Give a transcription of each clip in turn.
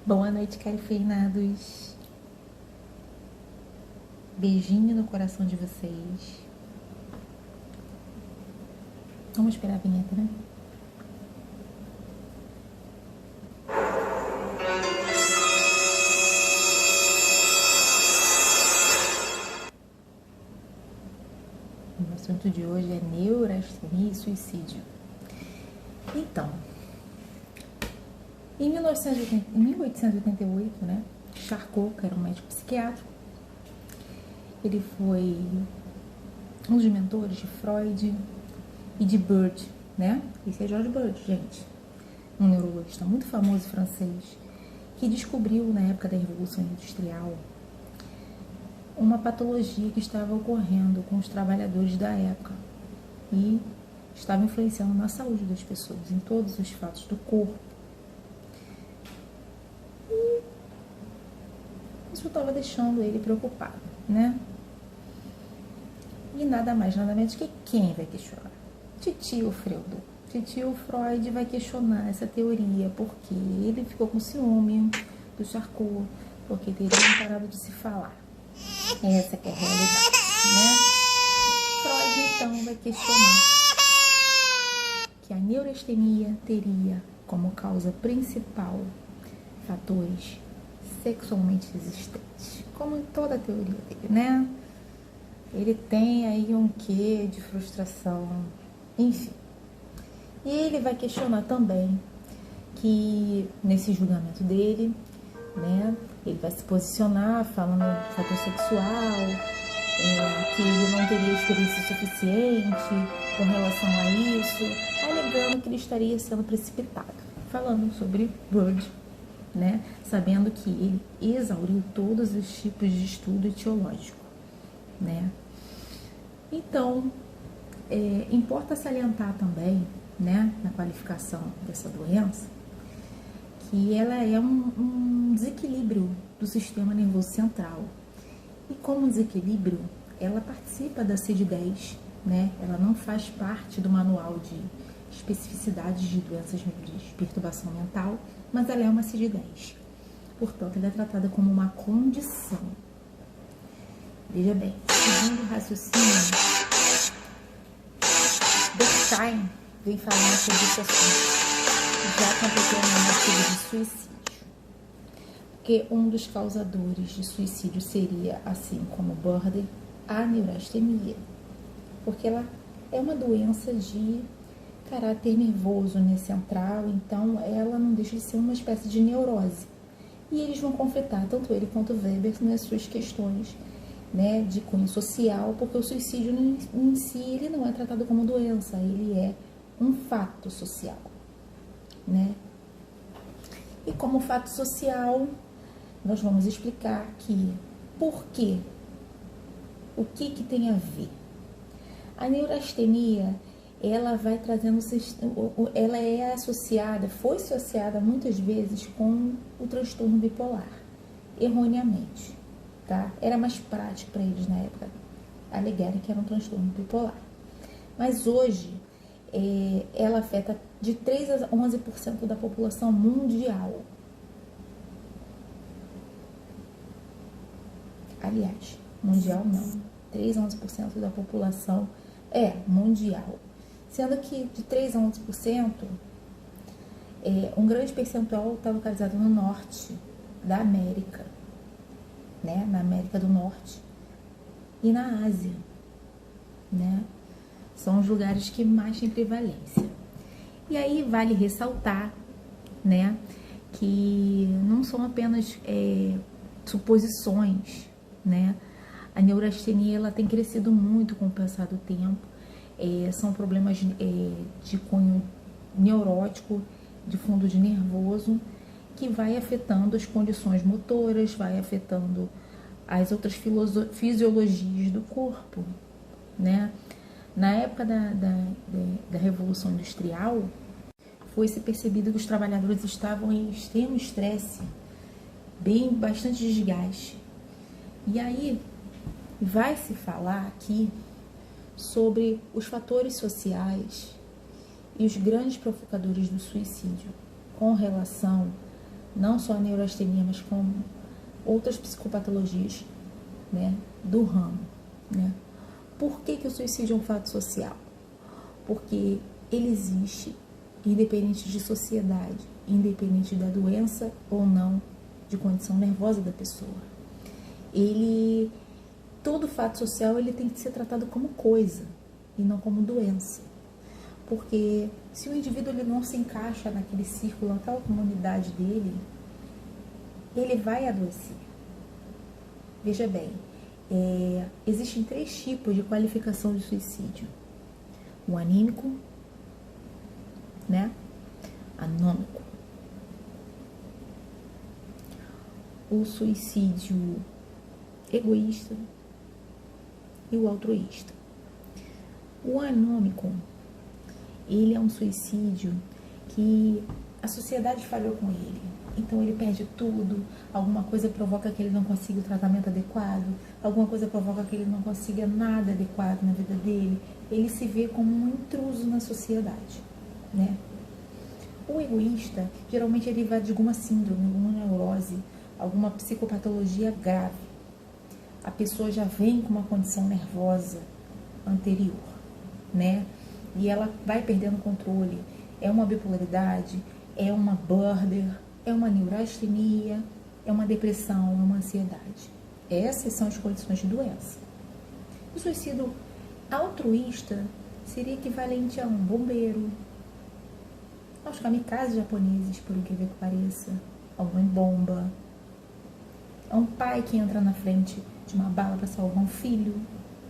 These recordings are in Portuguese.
Boa noite, cafeinados. Beijinho no coração de vocês. Vamos esperar a vinheta, né? O assunto de hoje é neurastenia e suicídio. Então, em 1888, né, Charcot, que era um médico psiquiatra, ele foi um dos mentores de Freud e de Bird, né? Esse é George Bird, gente, um neurologista muito famoso francês, que descobriu na época da Revolução Industrial uma patologia que estava ocorrendo com os trabalhadores da época e estava influenciando na saúde das pessoas, em todos os fatos do corpo. E isso estava deixando ele preocupado, né? E nada mais, nada menos que quem vai questionar? Titio Freud. Titio Freud vai questionar essa teoria, porque ele ficou com ciúme do Charcot, porque teriam parado de se falar. Essa que é a realidade, né? Freud, então, vai questionar que a neurastenia teria como causa principal fatores sexualmente existentes, como em toda a teoria dele, né? Ele tem aí um quê de frustração, enfim. E ele vai questionar também que nesse julgamento dele, né, ele vai se posicionar falando do fator sexual, que ele não teria experiência suficiente com relação a isso, alegando que ele estaria sendo precipitado, falando sobre Bird, né, sabendo que ele exauriu todos os tipos de estudo etiológico, né. Então, importa salientar também, né, na qualificação dessa doença, que ela é um desequilíbrio do sistema nervoso central. E como desequilíbrio, ela participa da CID-10, né? Ela não faz parte do manual de especificidades de doenças de perturbação mental, mas ela é uma CID-10. Portanto, ela é tratada como uma condição. Veja bem, segundo o raciocínio, Bernstein vem falando sobre esse assunto, já completando um artigo de suicídio. Porque um dos causadores de suicídio seria, assim como Bird, a neurastenia. Porque ela é uma doença de caráter nervoso, né, central, então ela não deixa de ser uma espécie de neurose. E eles vão conflitar, tanto ele quanto Weber, nas suas questões, né, de cunho social, porque o suicídio em si ele não é tratado como doença, ele é um fato social, né? E como fato social, nós vamos explicar que por quê, o que tem a ver. A neurastenia, ela vai trazendo, ela é associada, foi associada muitas vezes com o transtorno bipolar, erroneamente, tá? Era mais prático para eles na época alegarem que era um transtorno bipolar. Mas hoje, ela afeta de 3 a 11% da população mundial. Aliás, mundial não, 3 a 11% da população mundial. Sendo que de 3 a 11%, um grande percentual está localizado no norte da América, né? Na América do Norte e na Ásia, né? São os lugares que mais têm prevalência. E aí vale ressaltar, né, que não são apenas suposições, né? A neurastenia ela tem crescido muito com o passar do tempo. São problemas de cunho neurótico, de fundo de nervoso, que vai afetando as condições motoras, vai afetando as outras fisiologias do corpo, né? Na época da Revolução Industrial, foi-se percebido que os trabalhadores estavam em extremo estresse, bastante desgaste. E aí, vai se falar aqui sobre os fatores sociais e os grandes provocadores do suicídio com relação não só a neurastenia, mas como outras psicopatologias, né, do ramo, né? Por que o suicídio é um fato social? Porque ele existe independente de sociedade, independente da doença ou não, de condição nervosa da pessoa. Todo fato social ele tem que ser tratado como coisa e não como doença. Porque se o indivíduo ele não se encaixa naquele círculo, naquela comunidade dele, ele vai adoecer. Veja bem, existem 3 tipos de qualificação de suicídio. O anímico, né? Anômico. O suicídio egoísta e o altruísta. O anômico, ele é um suicídio que a sociedade falhou com ele. Então ele perde tudo, alguma coisa provoca que ele não consiga o tratamento adequado, alguma coisa provoca que ele não consiga nada adequado na vida dele. Ele se vê como um intruso na sociedade, né? O egoísta, geralmente ele vai de alguma síndrome, alguma neurose, alguma psicopatologia grave. A pessoa já vem com uma condição nervosa anterior, né? E ela vai perdendo o controle. É uma bipolaridade, é uma border, é uma neurastenia, é uma depressão, é uma ansiedade. Essas são as condições de doença. O suicídio altruísta seria equivalente a um bombeiro, aos kamikazes japoneses, por incrível que pareça, a uma bomba, a um pai que entra na frente de uma bala para salvar um filho.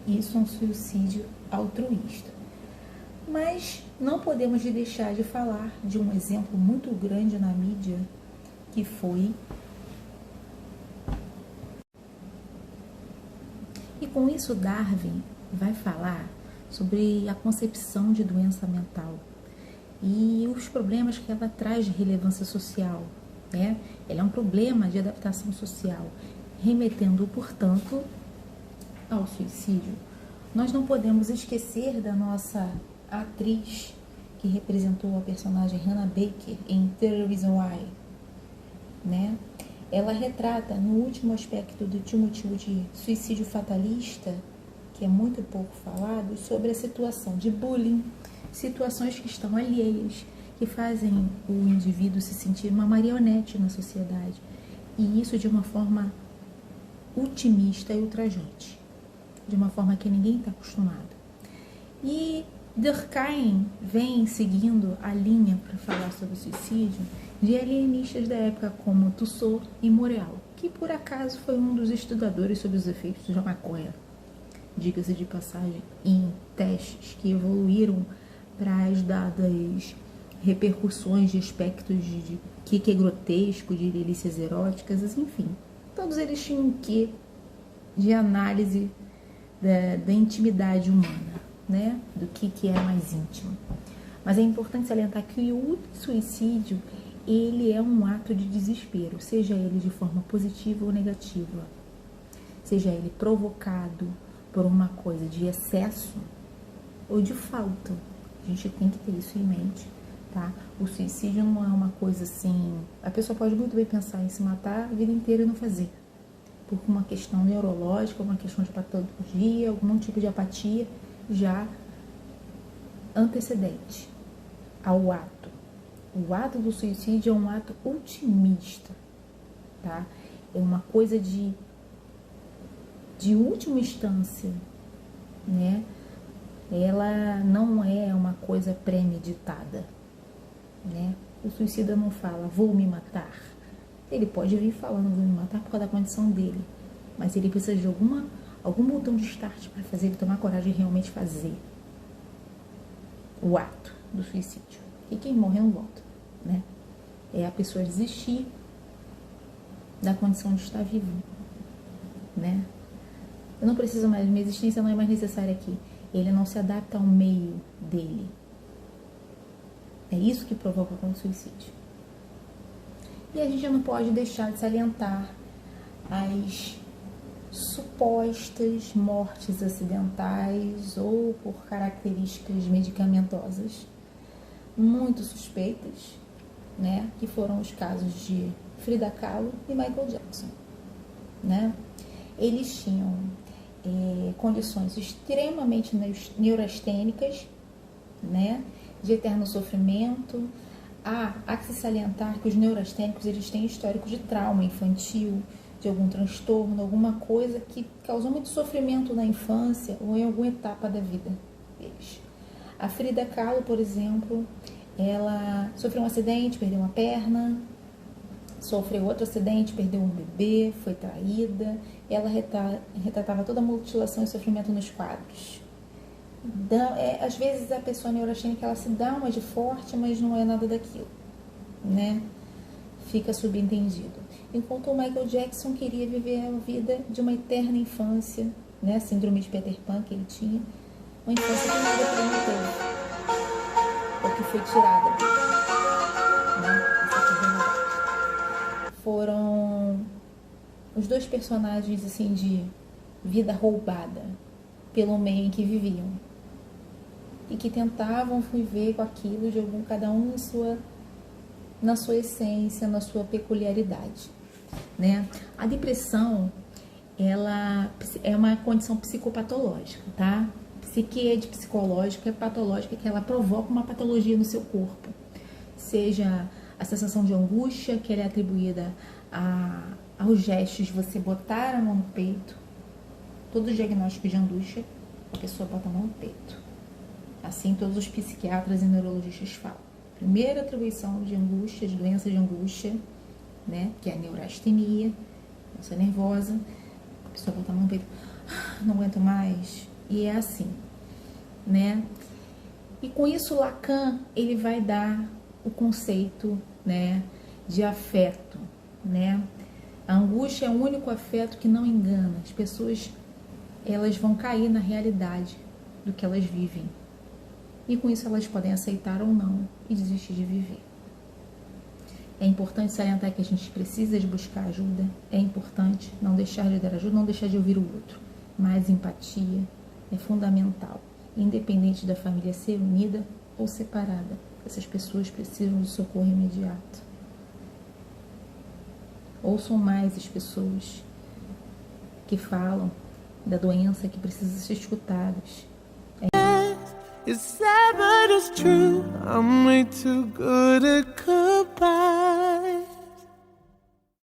Isso é um suicídio altruísta. Mas não podemos deixar de falar de um exemplo muito grande na mídia, que foi... E com isso Darwin vai falar sobre a concepção de doença mental e os problemas que ela traz de relevância social, né? Ela é um problema de adaptação social, remetendo, portanto, ao suicídio. Nós não podemos esquecer da nossa atriz que representou a personagem Hannah Baker em The Reason Why, né? Ela retrata no último aspecto do motivo de suicídio fatalista, que é muito pouco falado, sobre a situação de bullying, situações que estão alheias, que fazem o indivíduo se sentir uma marionete na sociedade, e isso de uma forma otimista e ultrajante, de uma forma que ninguém está acostumado. E Durkheim vem seguindo a linha para falar sobre o suicídio de alienistas da época como Tussaud e Moreau, que por acaso foi um dos estudadores sobre os efeitos da maconha, diga-se de passagem, em testes que evoluíram para as dadas repercussões de aspectos de que é grotesco, de delícias eróticas, enfim. Todos eles tinham um quê de análise da intimidade humana, né? Do que é mais íntimo. Mas é importante salientar que o suicídio, ele é um ato de desespero, seja ele de forma positiva ou negativa, seja ele provocado por uma coisa de excesso ou de falta. A gente tem que ter isso em mente, tá? O suicídio não é uma coisa assim... A pessoa pode muito bem pensar em se matar a vida inteira e não fazer, por uma questão neurológica, uma questão de patologia, algum tipo de apatia já antecedente ao ato. O ato do suicídio é um ato otimista, tá? É uma coisa de última instância, né? Ela não é uma coisa premeditada, né? O suicida não fala, vou me matar. Ele pode vir falando, vou me matar por causa da condição dele, mas ele precisa de algum botão de start para fazer ele tomar coragem de realmente fazer o ato do suicídio. E quem morre não volta, né? É a pessoa desistir da condição de estar vivo, né? Eu não preciso mais, minha existência não é mais necessária aqui. Ele não se adapta ao meio dele. É isso que provoca o suicídio. E a gente não pode deixar de salientar as supostas mortes acidentais ou por características medicamentosas muito suspeitas, né? Que foram os casos de Frida Kahlo e Michael Jackson, né? Eles tinham condições extremamente neurastênicas, né? De eterno sofrimento. Há que se salientar que os neurastênicos, eles têm histórico de trauma infantil, de algum transtorno, alguma coisa que causou muito sofrimento na infância ou em alguma etapa da vida deles. A Frida Kahlo, por exemplo, ela sofreu um acidente, perdeu uma perna, sofreu outro acidente, perdeu um bebê, foi traída. Ela retratava toda a mutilação e sofrimento nos quadros. Às vezes a pessoa neurastênica, ela se dá uma de forte, mas não é nada daquilo, né? Fica subentendido. Enquanto o Michael Jackson queria viver a vida de uma eterna infância, né? Síndrome de Peter Pan que ele tinha, uma infância que nada prometeu, ou que foi tirada, né? Foram os dois personagens assim de vida roubada pelo meio em que viviam e que tentavam viver com aquilo de cada um na sua essência, na sua peculiaridade, né? A depressão, ela é uma condição psicopatológica, tá? Psique de psicológica é patológica, que ela provoca uma patologia no seu corpo, seja a sensação de angústia, que ela é atribuída aos gestos de você botar a mão no peito. Todo diagnóstico de angústia, a pessoa bota a mão no peito. Assim todos os psiquiatras e neurologistas falam. Primeira atribuição de angústia, de doença de angústia, né, que é a neurastenia, doença nervosa, a pessoa bota a mão no peito, não aguento mais, e é assim, né? E com isso Lacan, ele vai dar o conceito, né, de afeto, né? A angústia é o único afeto que não engana. As pessoas, elas vão cair na realidade do que elas vivem. E com isso elas podem aceitar ou não e desistir de viver. É importante salientar que a gente precisa de buscar ajuda. É importante não deixar de dar ajuda, não deixar de ouvir o outro. Mas empatia é fundamental, independente da família ser unida ou separada. Essas pessoas precisam de socorro imediato. Ouçam mais as pessoas que falam da doença, que precisam ser escutadas. It's sad but it's true, I'm way too good at goodbye.